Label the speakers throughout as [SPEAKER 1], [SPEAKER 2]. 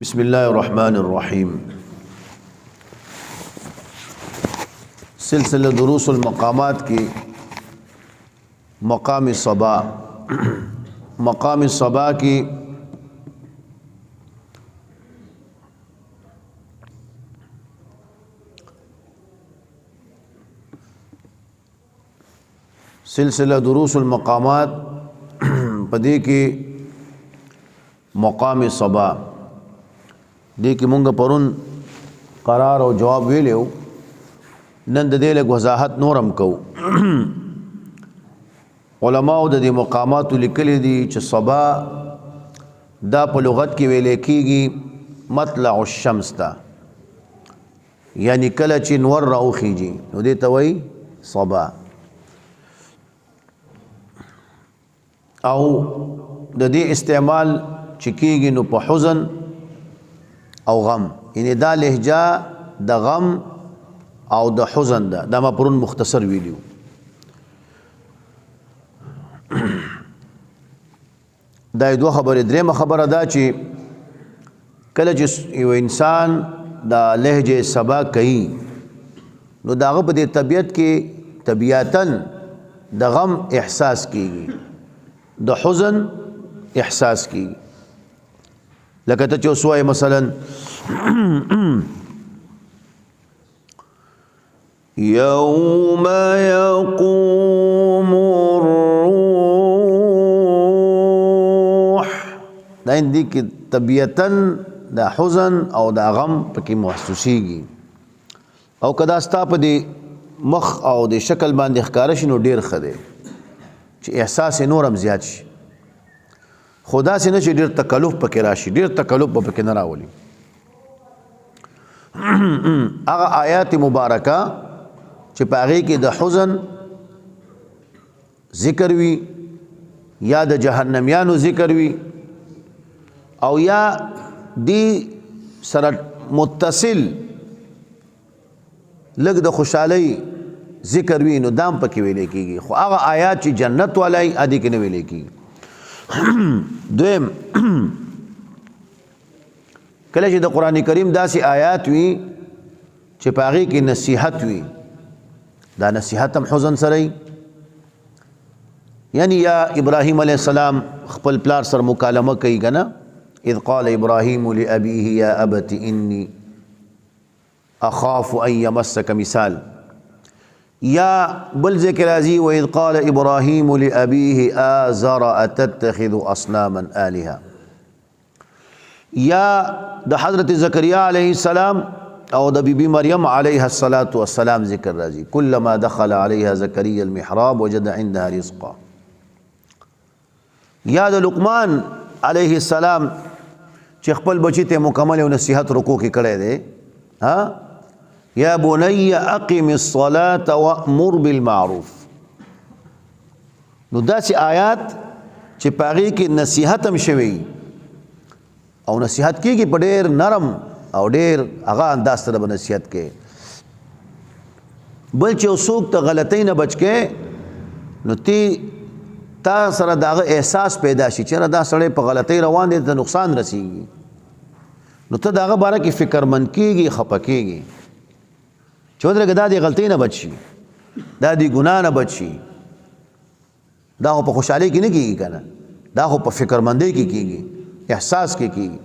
[SPEAKER 1] بسم الله الرحمن الرحيم. سلسلہ دروس المقامات کی مقام الصبا مقام الصبا کی سلسلہ دروس المقامات پدې کې مقام الصبا دې کې مونږ پرون قرار او جواب ویلو، نن د دې له وضاحت نورم کو. علماء د دې مقامات لیکلي دي چې صبا دا په لغت کې ویل کېږي مطلع الشمس ته، یعنی کله چې نور راوخیږي نو دې ته وایي صبا. او د دې استعمال چې کېږي نو په حزن او غم، یعنی دا لهجه د غم او د حزن ده. دا ما پرون مختصر ویلیو. دا دوه خبرې. درېمه خبره دا چې کله چې یو انسان دا لهجه سبا کوي نو دا هغه په دې طبیعت کې طبیعتاً د غم احساس کیږي، د حزن احساس کیږي. لکه ته چې وسوای مثلا یوم یقوم الروح، دا اندی کې طبیعتاً دا حزن او دا غم پکې محسوسیږي. او کدا ستا په دې مخ او د شکل باندې ښکاره شي نو ډېر ښه دی چې احساس نورم زیات شي. خدا سے نه چې ډېر تکلف پکې راشي، ډېر تکلف به پکې نه راولي. هغه آیات مبارکه چې په هغې کې د حزن ذکر وي یا د جهنمیانو ذکر وي او یا دی سره متصل لږ د خوشحالۍ ذکر وي نو دام پکې ویلې کېږي. خو هغه آیات چې جنت والی ادي کې نه ویلې کېږي. دویم، کله چې د قرآن کریم داسې آیات وي چې په هغې کې نصیحت وي، دا نصیحت هم حزن سره وي. یعنی یا ابراهیم علیه السلام خپل پلار سره مکالمه کوي که نه، اذ قال ابراهیم لابیه یا ابت انی اخاف ان یمسک، مثال. یا بل ذکر راځي وَإِذْ قَالَ إِبْرَاهِيمُ لِأَبِيهِ آزَرَ أَتَتَّخِذُ أَصْنَامًا آلِهَةً. یا د حضرت زکریا علیہ السلام او د بی بی مریم علیہ السلام ذکر راځي كلما دخل عليها زكريا المحراب وجد عندها رزقا. یا د لقمان علیہ السلام چې خپل بچی ته مکمل او نصیحت رکوع کې کړی دی، ها یا بنی اقم الصلاة وامر بالمعروف. نو داسې آیات چې په هغې کې نصیحت هم شوی او نصیحت کېږي په ډېر نرم او ډېر هغه انداز سره به نصیحت کوي. بل چې یو څوک ته غلطۍ نه بچ کې نو تا سره د هغه احساس پیدا شي چې دا سړی په غلطۍ روان دی، ته نقصان رسیږي، نو ته د هغه باره کې فکرمند کېږي، خفه کېږي چې ودرېږه دا د غلطۍ نه بچ شي، دا د ګناه نه بچ شي. دا خو په خوشحالۍ کې نه کېږي که نه، دا خو په فکرمندۍ کې کېږي، احساس کې کېږي.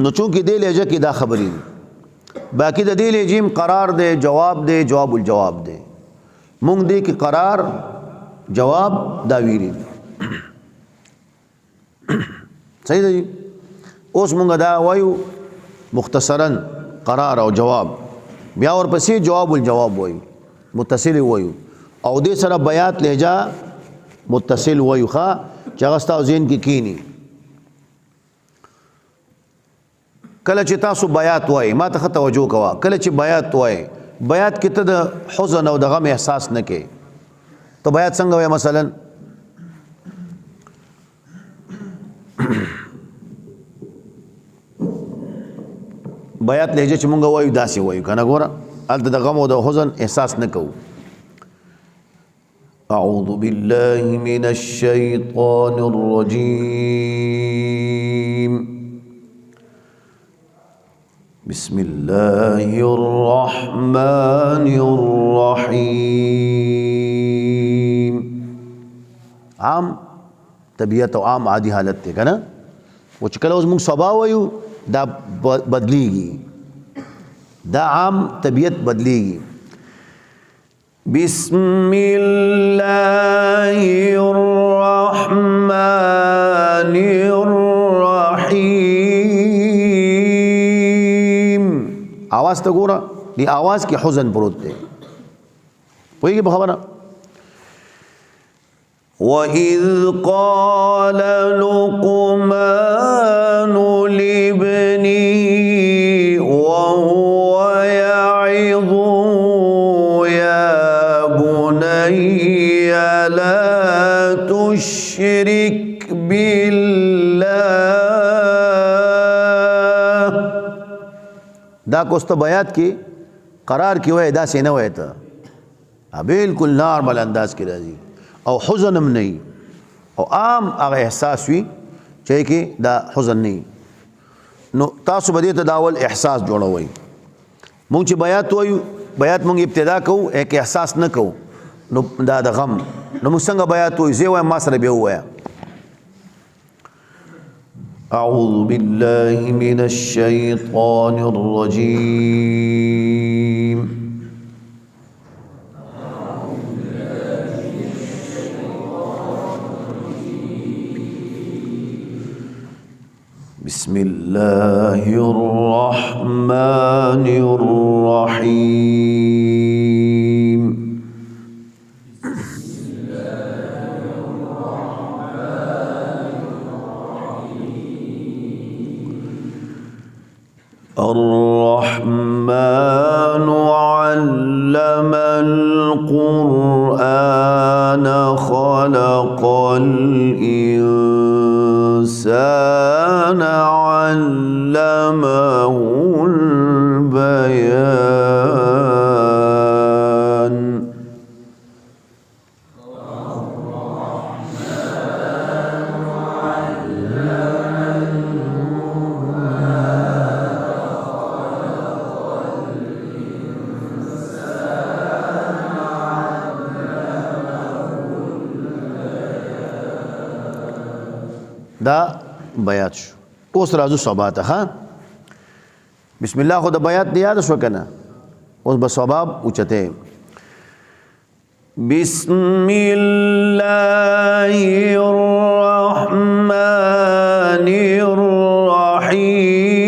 [SPEAKER 1] نو چونکې دې لهجه کې دا خبرې دي. باقي د دې لهجې قرار دی، جواب دی، جواب الجواب دی. مونږ دې کې قرار جواب دا ویلي دي. صحیح دی. اوس مونږ دا وایو مختصرا قرار او جواب، بیا ورپسې جواب الجواب وایو، متصل وایو، او دې سره بیات لهجه متصل وایو ښه چې هغه ستا ذهن کې کینی. کله چې تاسو بیات وایي ما ته ښه توجه کوه، کله چې بیات وایي بیات کې ته د حزن او د غم احساس نه کوې. ته بیات څنګه وایي؟ مثلا بیات لهجه چې مونږ وایو داسې وایو که نه. ګوره هلته د غم او د حزن احساس نه کوو. اعوذ بالله من الشیطان الرجیم بسم الله الرحمن الرحیم. عام طبیعت او عام عادي حالت ته کنه و چې کله اوس موږ صبا وایو دا بدلیږي، دا عام طبیعت بدلیږي. بسم الله الرحمن الرحیم. आवाज ته ګوره، دی आवाज کې حزن پروت دی. پوهیږي په خبره؟ وَإِذْ قَالَ لُقْمَانُ لِابْنِهِ وَهُوَ يَعِظُهُ يَا بُنَيَّ لَا تُشْرِكْ بِاللَّهِ. دا کوسته بیات کې قرار کې وای دا سینه وای ته بالکل نارمل انداز کې راځي او حزن هم نه او عام هغه احساس وي چې کې دا حزن نه. نو تاسو به دې ته داول احساس جوړوي. مونږ چې بیات وایو، بیات مونږ ابتدا کوو یک احساس نه کوو، نو دا د غم. نو موږ څنګه بیات وایو؟ زه وایم ما سره به ووایا. أعوذ بالله من الشيطان الرجيم. بسم الله الرحمن الرحيم. الرحمن علم القرآن خلق الإنسان علمه البيان. دا بیات شو. اوس راځو صبا ته. ها بسم الله خو د بیات دی یاد شو کنه. اوس به صباب اوچته. بسم الله الرحمن الرحیم.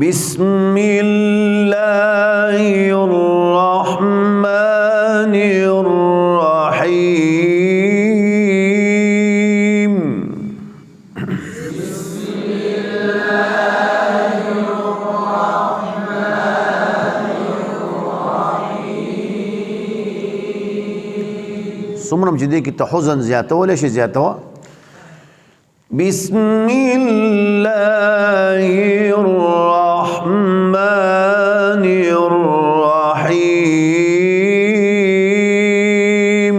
[SPEAKER 1] بسم الله الرحمن الرحيم. سمرم چې دې کې ته حزن زیاتول شي زیاتوا. بسم الله الرحمن الرحيم.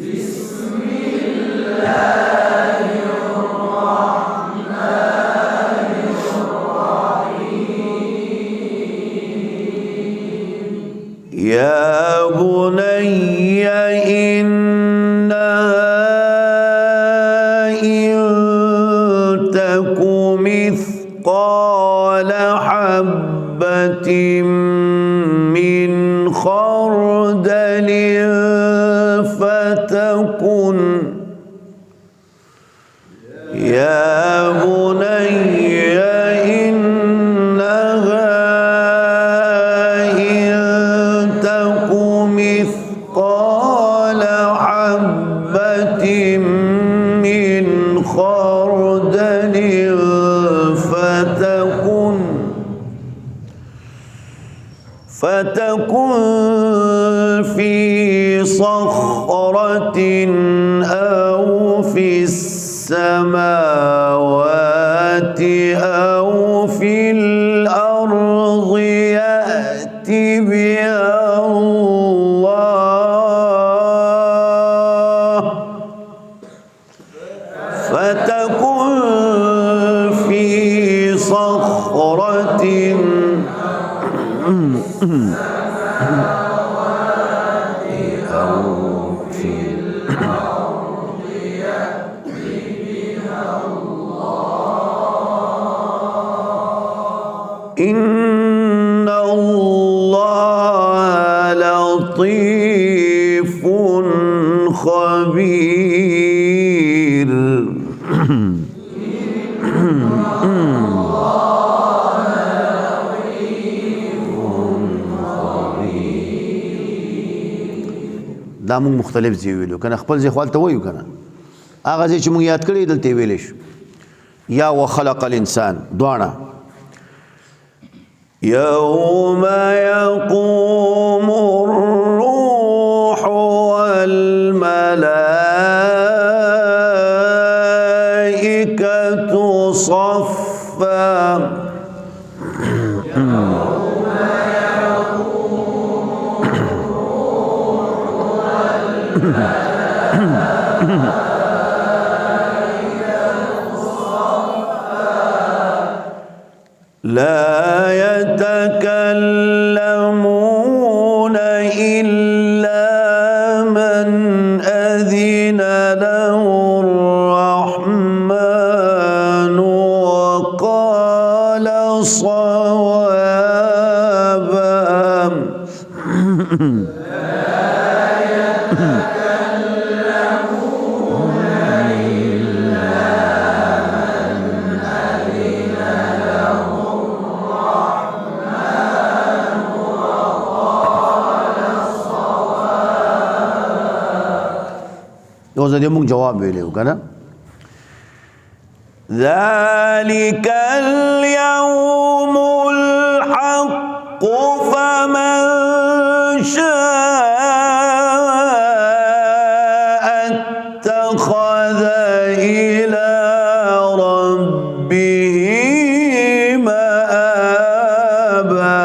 [SPEAKER 1] بسم الله الرحمن الرحيم. يا بني إنها مثقال حبة من خردل فتكن. يا بني إنها إن تك مثقال حبة من خردل فتكن في صخرة أو في السماوات أو في صخرة أو في إن الله لطيف خبير. دا موږ مختلف ځای ویلو کنه، خپل ځای خپل ته وایو کنه، هغه ځای چې موږ یاد کړی دلته ویلې شو. یا وخلق الانسان دواړه يوم يقوم الروح والملائكة صفا. لا يتكلمون إلا من أذن له الرحمن وقال صوابا. اوس دې موږ جواب ویلو کنه، ذلك اليوم الحق فمن شاء اتخذ إلى ربه مآبا.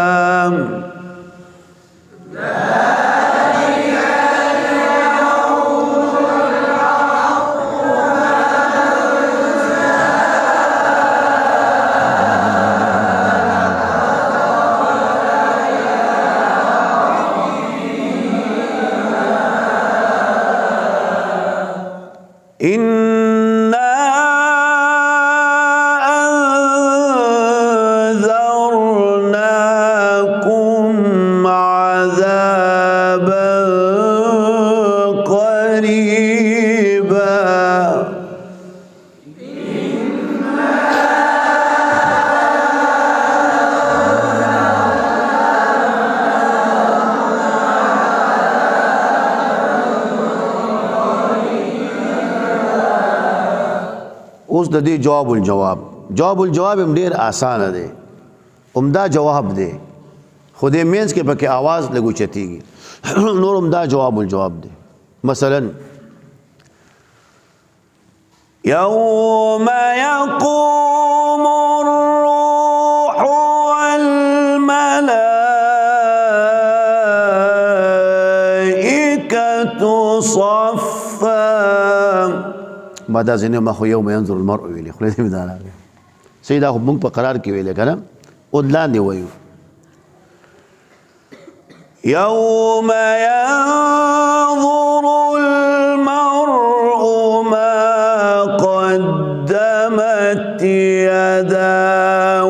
[SPEAKER 1] إنا أنذرناكم عذابا قريبا. اوس د دې جواب الجواب هم ډیر آسانه دی، عمده جواب دی، خو دې مینس کې پکې आवाज لګو چتیږي. نور عمده جواب الجواب دی. مثلا يوم يقوم الروح والملائكة صفا. ما دا ځینې ما خو یوم ينظر المرء ویلې، خو دې مدار راغی سیدا خو موږ په قرار کې ویلې کنه، او لاندې وایو يوم ينظر المرء ما قدمت يداه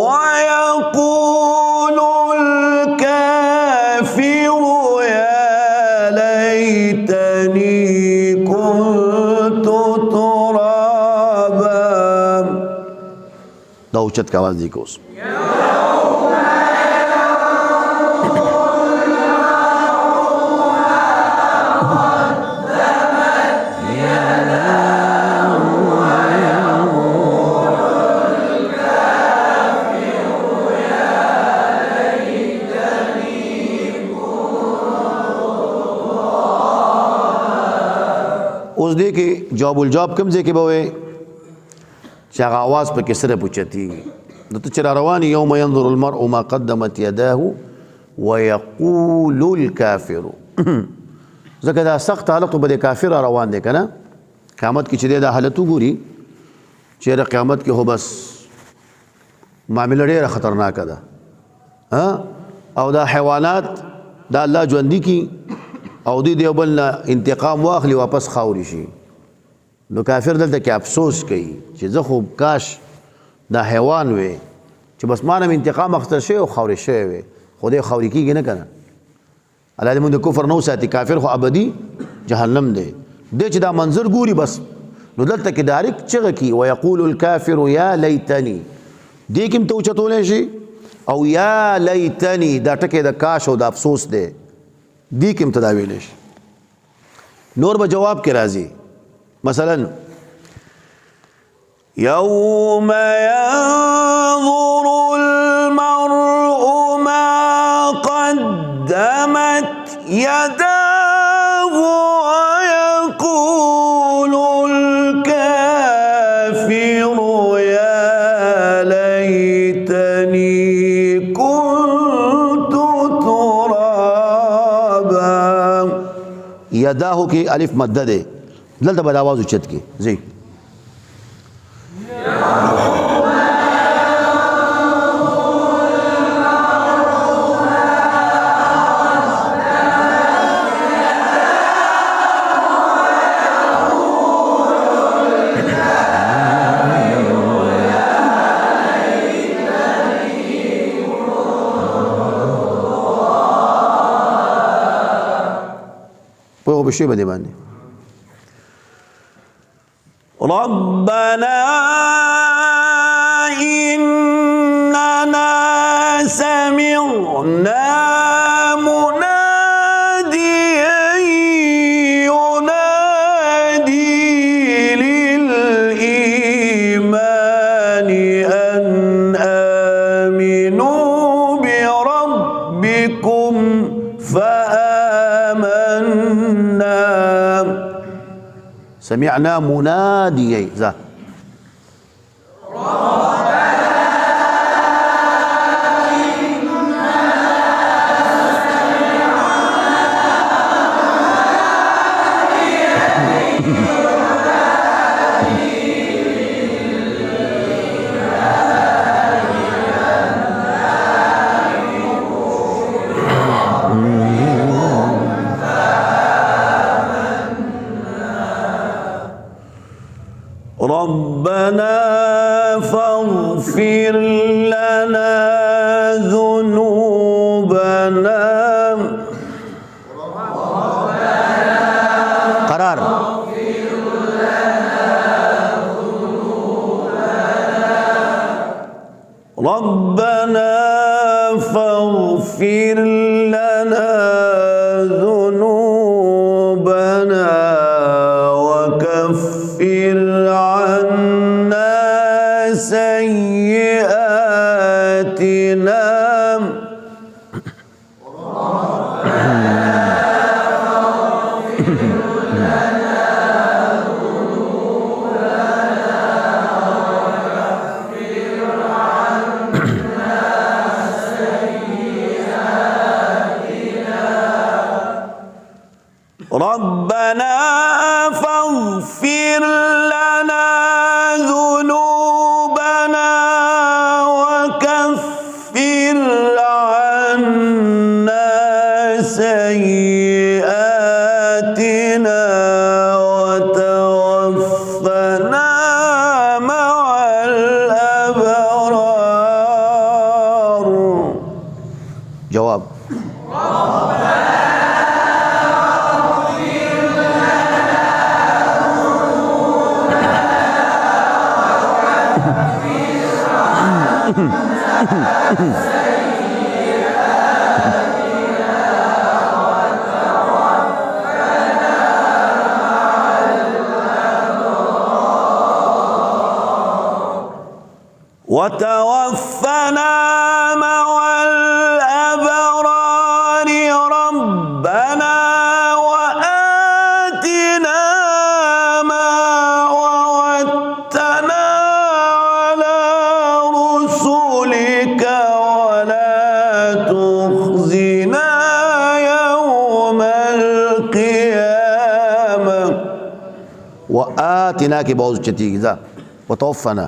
[SPEAKER 1] ويقول الكافر يا ليتني كنت ترابا. دا اوچت کا आवाज دی کوس اوس دې کې جواب الجواب کوم ځای کې به وي چې هغه आवाज په کې سره پوښتي نو ته چې روان یوم ينظر المرء ما قدمت يداه ويقول الكافر. ځکه دا سخت حالت به کافر روان دی کنه، قیامت کې چې دا حالت وګوري چې قیامت کې هو بس معامله ډیره خطرناکه ده ها او دا حیوانات دا الله ژوندي کی او دی دیو بل انتقام واخلي واپس خاوري شي نو کافر دلته کې افسوس کوي چې زه خو کاش دا حیوان وي چې بس مانم انتقام اخته شي او خاوري شي وي خو دې خاوري کیږي نه کنه الله دې موږ د کفر نو ساتي کافر خو ابدي جهنم دی دې چې دا منظر ګوري بس نو دلته کې دارک چغه کی ويقول الكافر يا ليتني دې کوم ته چتولې شي او یا لیتنی دا ټکه د کاش او د افسوس دی دی کوم تداویل شي نور به جواب کې راځي مثلا یوم ينظر المرء ما قدمت يداه ويقول الكافر يا ليتني كنت ترابا يداه کی الف مد ده دلته بل आवाज اوچت کی زی بشي بدي باندې ربنا إننا سمعنا مناديا ينادي للإيمان أن آمنوا بربكم سمعنا مناديا ذا ربنا فاغفر لنا ذنوبنا قرار ربنا فاغفر لنا ذنوبنا وكفر عنا سيئاتنا ربنا فاغفر لنا ذنوبنا وكفر عنا سيئاتنا وتوفنا مع الأبرار جواب وتوفنا مع الأبرار ربنا وآتنا ما وعدتنا على رسلك ولا تخزنا يوم القيامة وآتنا کی بہت چتی وتوفنا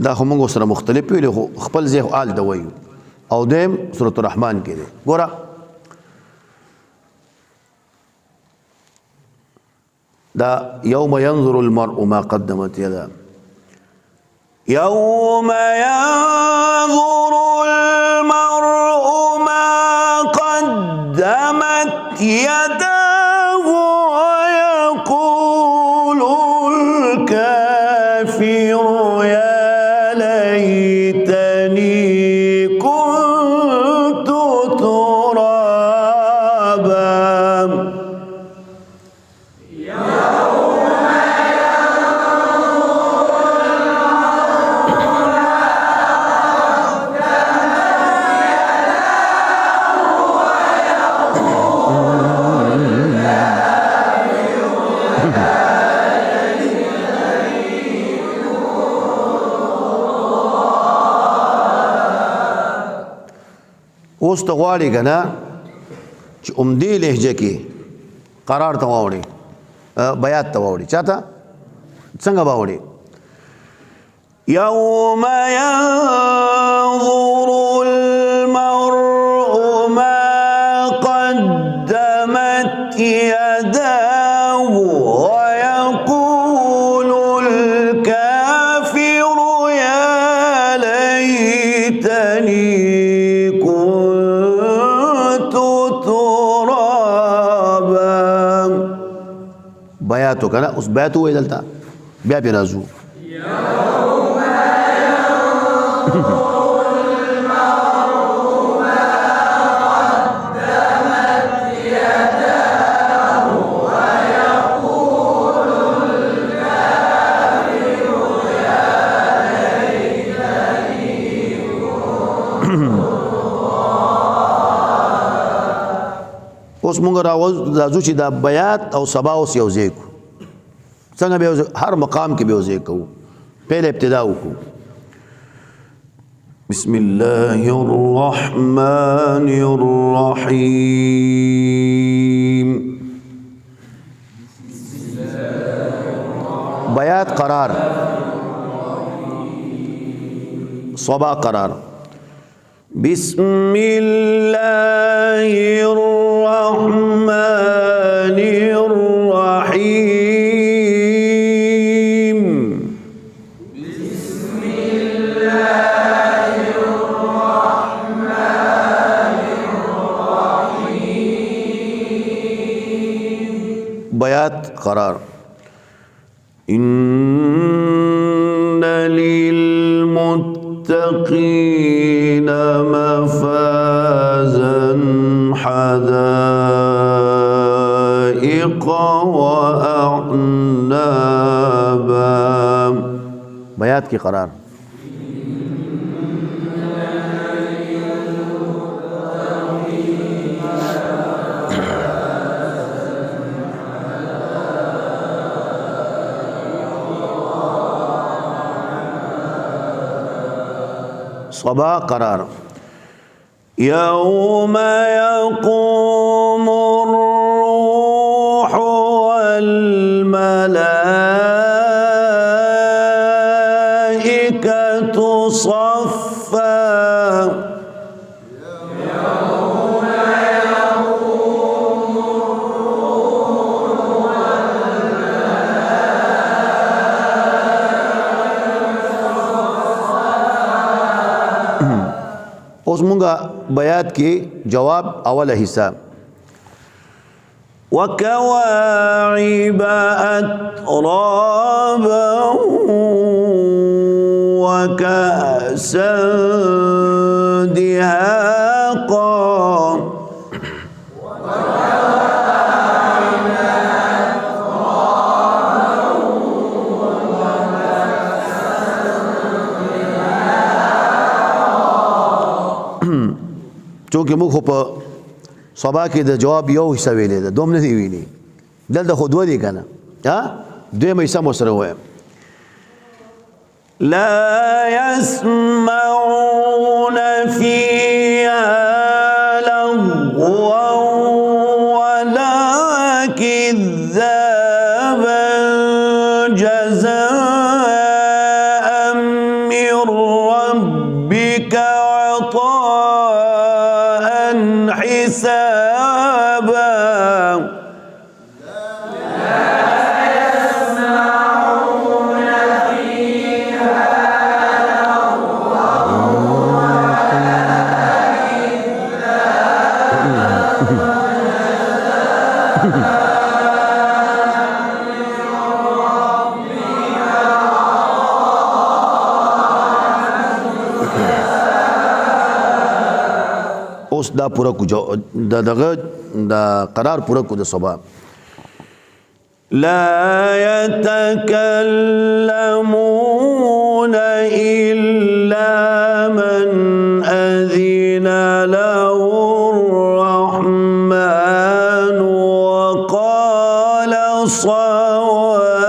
[SPEAKER 1] دا خو موږ سره مختلف ویل خو خپل ځای آل د وایو او دیم سورۃ الرحمن کې دی ګوره دا یوم ينظر المرء ما قدمت يده
[SPEAKER 2] يوم ينظر المرء ما قدمت يداه ويقول الكافر يا ليتني كنت ترابا
[SPEAKER 1] اوس ته غواړي که نه چې عمدې لهجه کې قرار ته واوړي بیات ته واوړي چا ته څنګه به واوړي
[SPEAKER 2] يوم ينظر المرء ما قدمت يداه ويقول الكافر يا ليتني كنت ترابا
[SPEAKER 1] بیاتو که نه اوس بیات ووایي دلته بیا پې راځو اوس مونږ راځو چې دا بیات او سبا اوس یو ځای کړو څنګه به هر مقام کې به یو ځای کوو پهله ابتدا وکړو
[SPEAKER 2] بسم الله الرحمن الرحيم
[SPEAKER 1] بیات قرار صبا قرار
[SPEAKER 2] بسم الله الرحمن الرحيم بسم الله الرحمن الرحيم
[SPEAKER 1] بیات قرار
[SPEAKER 2] إن للمتقين مفازا حدائق وأعنابا
[SPEAKER 1] بیات کی قرار صبا قرار
[SPEAKER 2] يوم يقوم الروح والملائكة صفا
[SPEAKER 1] اوس مونږه بیات کې جواب اوله حصہ
[SPEAKER 2] وكواعب أترابا وكأسا دهاقا
[SPEAKER 1] چونکه موږ په سبا کې د جواب یو حصہ ویلې ده دوم نه دی ویلي دلته خو دوه دي که نه دویمه حصہ مو سره ووایم
[SPEAKER 2] لا يسمعون فيها لغوا ولا كذابا جزاء من حسابا
[SPEAKER 1] اوس دا پورا کو دا قرار پورا کو د صبا
[SPEAKER 2] لا يتكلمون إلا من أذن له الرحمن وقال صوابا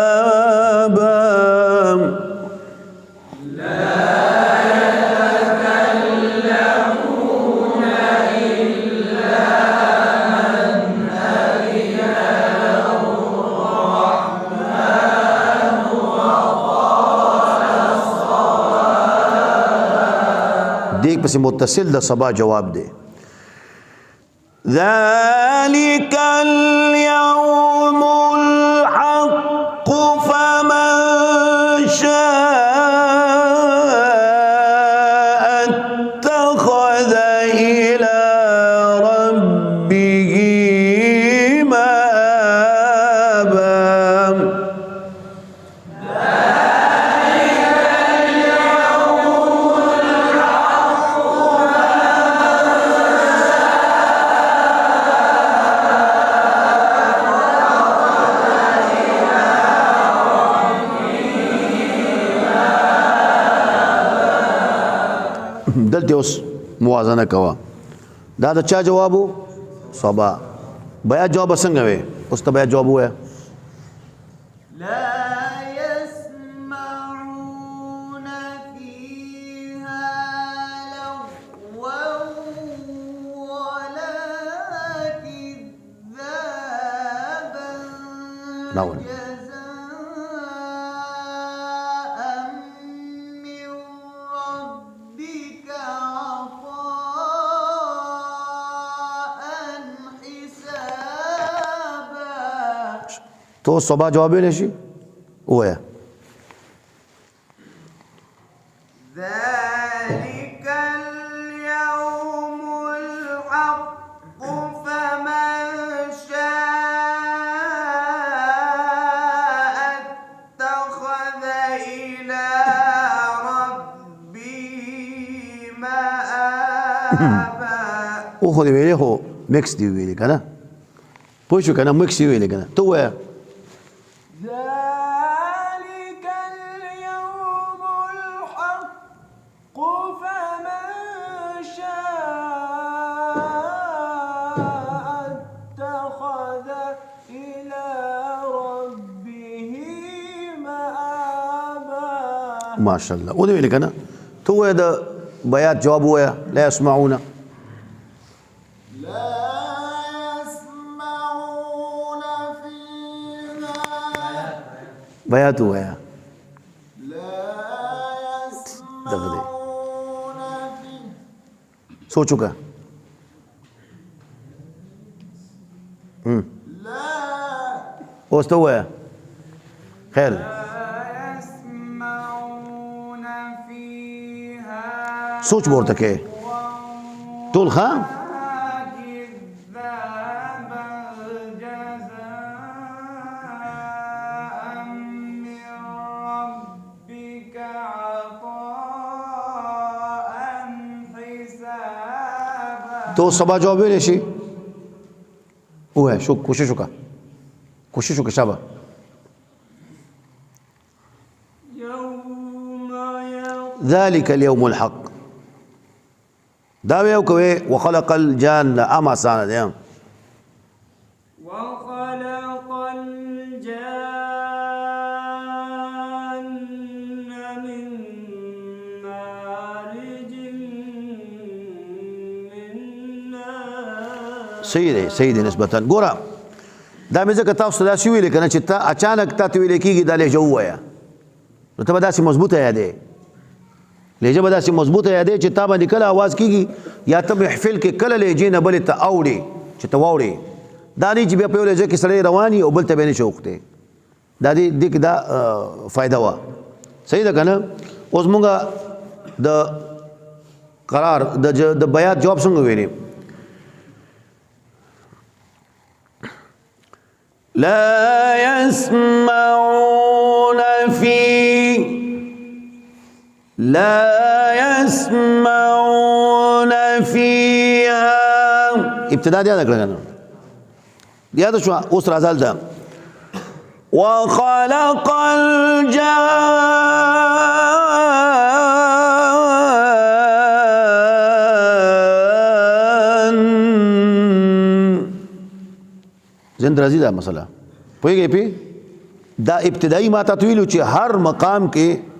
[SPEAKER 1] دیک پس متصل د صبا جواب دے
[SPEAKER 2] ذلك اليوم الحق فمن شاء اتخذ إلى ربه مآبا
[SPEAKER 1] دلته اوس موازنه کوا دا د چا جوابو صبا بیا جواب څنګه وې اوس ته بیا جواب وې
[SPEAKER 3] لا يسمعون فيها لغوا ولا كذابا
[SPEAKER 1] نعم.
[SPEAKER 3] جزاء من ربك عطاء حسابا
[SPEAKER 1] تو صبا جواب ویلی شي وې
[SPEAKER 3] ذلك اليوم الحق فمن شاء اتخذ إلى ربه مآبا
[SPEAKER 1] او خو دې ویلې خو مکس دی ویلې کنه پوه شو کنه مکس دی ویلې کنه تو وې
[SPEAKER 3] ذلك اليوم الحق فمن شاء اتخذ إلى ربه مآبا
[SPEAKER 1] ماشاءالله او دې ویلې کنه تو وې د بیات جواب وې لا يسمعون
[SPEAKER 3] لا يسمعون فيها
[SPEAKER 1] بیات وې
[SPEAKER 3] لا يسمعون فيها
[SPEAKER 1] سوچو کا
[SPEAKER 3] لا
[SPEAKER 1] اوس تو وې خیر
[SPEAKER 3] يسمعون فيها
[SPEAKER 1] سوچ ورته کې ټول ښه
[SPEAKER 3] كذابا جزاء من ربك عطاء حسابا
[SPEAKER 1] تو صبا جواب ویلی شي وې شو کوشش وکړه شابه
[SPEAKER 3] يوم
[SPEAKER 1] ذلك اليوم الحق دا ویو کوي وخلق الجان اما سانه دی
[SPEAKER 3] وخلق الجان من مارج من نار
[SPEAKER 1] صحیح دی نسبتا ګوره دا مې ځکه تاسو دا شي ویل کنه چې تا اچانک تا ته ویل کېږي دا لهجه ووایه نو ته به داسې مضبوطه یادې لهجه به داسې مضبوطه یادې چې تا باندې کله आवाज کیږي یا ته محفل کې کله لهجې نه بلې ته اوړې چې ته واوړې دا نه چې بیا په یو لهجه کې سړی روان وي او بل ته به نه شوق دی دا دې کې دا فایده وه صحیح ده که نه اوس مونږ د قرار د بیات جواب څنګه ویلې
[SPEAKER 2] لا يسمعون فيها
[SPEAKER 1] ابتدا دې یاد کړه یاد شو اوس راځل ده
[SPEAKER 2] وخلق الجان
[SPEAKER 1] زند راځي دا مسله پوهیږئ پی دا ابتدایي ما ته ویلو چې هر مقام کې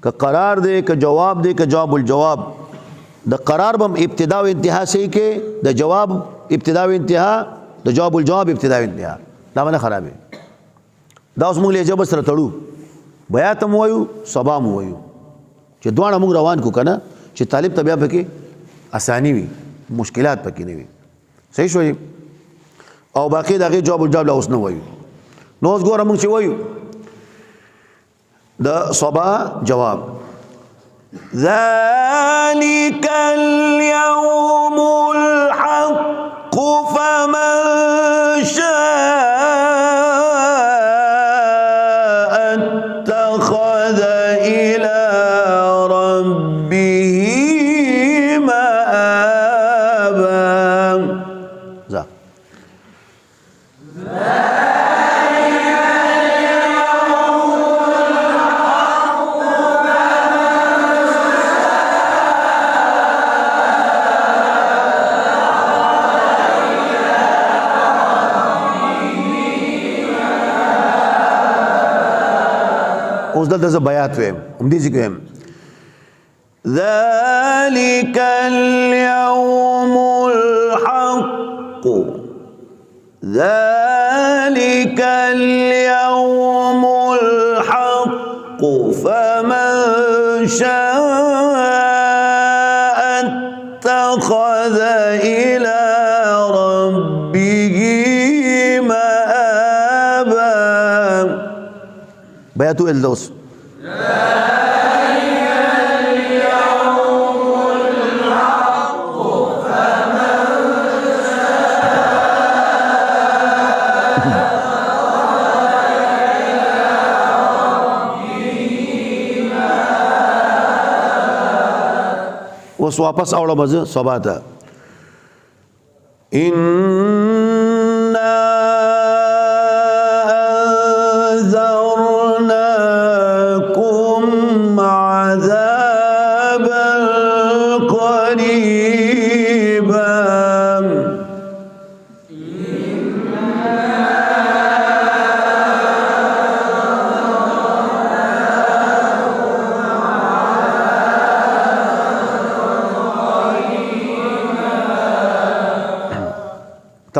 [SPEAKER 1] که قرار دی که جواب دی که جواب الجواب د قرار بم ابتدا او انتها صحیح کې د جواب ابتدا او انتها د جواب الجواب ابتدا او انتها دا باندې خرابې دا اوس موږ لهجه سره تړو بیات مو وایو صبا مو وایو چې دواړه موږ روان کو کنه چې طالب ته بیا پکې اسانی وي مشکلات پکې نه وي صحیح شوی او باقي دغه جواب الجواب لا اوس نه وایو نو اوس ګوره موږ چې وایو د صبا جواب
[SPEAKER 2] ذلك اليوم الحق فمن شاء اتخذ إلى ربه مآبا
[SPEAKER 1] ذا اوس دلته زه بیات ویم همدې کوم
[SPEAKER 2] ذلك اليوم الحق ذلك اليوم الحق فمن شاء اتخذ إلى ربه مآبا
[SPEAKER 1] بیاتو الدوس اوس واپس اوړه مزه صبا ته
[SPEAKER 2] إنا أنذرناكم عذابا قريبا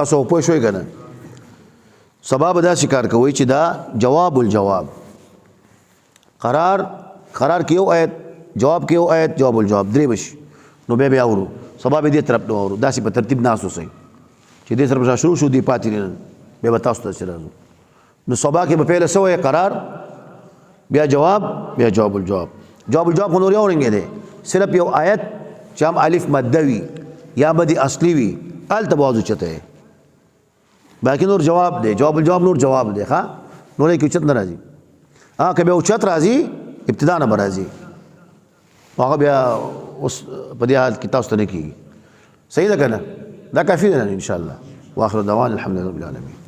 [SPEAKER 1] تاسو پوه شوي کنه سبب دا شکار کوي چې دا جواب الجواب قرار کې یو آیت جواب کې یو آیت جواب الجواب درې بش نو به اورو سبب دې طرف ته اورو داسې په ترتیب ناسو سي چې دې سره شروع شو دی پاتې نه به تاسو ته راځو نو سبا کې په پیله سوې قرار بیا جواب بیا جواب الجواب خو نور یو رنګ دی صرف یو آیت چې هم الف مدوي یا بدی اصلي وي ال تبوازو چته باقي نور جواب دی جواب الجواب نور جواب دی ښا نور کې چت ناراضي کبه اوچت راځي ابتدا نه راځي هغه بیا اوس په دې حال کې تاسو ته نه کیږي صحیح ده کنه دا کافي ده ان شاء الله واخر دعوانا الحمد لله رب العالمين